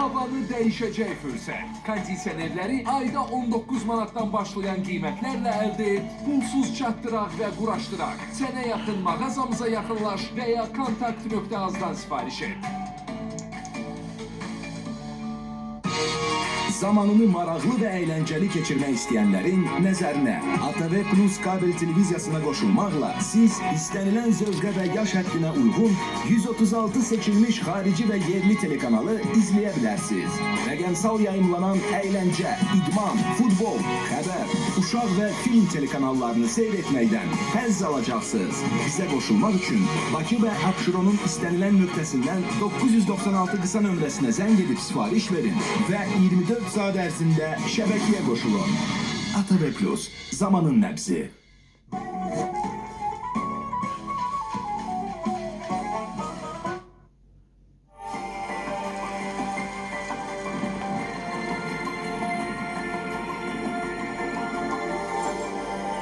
Havanı dəyişəcək fürsət. Kondisionerləri ayda 19 manatdan başlayan qiymətlərlə əldə et, pulsuz çatdıraq və quraşdıraq. Sənə yaxın mağazamıza yaxınlaş və ya kontakt.az-dan sifariş et. Zamanını maraqlı və əyləncəli keçirmək istəyənlərin nəzərinə ATV Plus kabel televiziyasına qoşulmaqla siz istənilən zövqə və yaş həddinə uyğun 136 seçilmiş xarici və yerli telekanalı izləyə bilərsiniz. Rəqəmsal yayımlanan əyləncə, idman, futbol, xəbər, uşaq və film telekanallarını seyr etməkdən həzz alacaqsınız. Bizə qoşulmaq üçün Bakı və Abşeronun istənilən nöqtəsindən 996 qısa nömrəsinə zəng edib sifariş verin və 24 saat ərzində şəbəkəyə qoşulun. ATV Plus, zamanın nəbzi.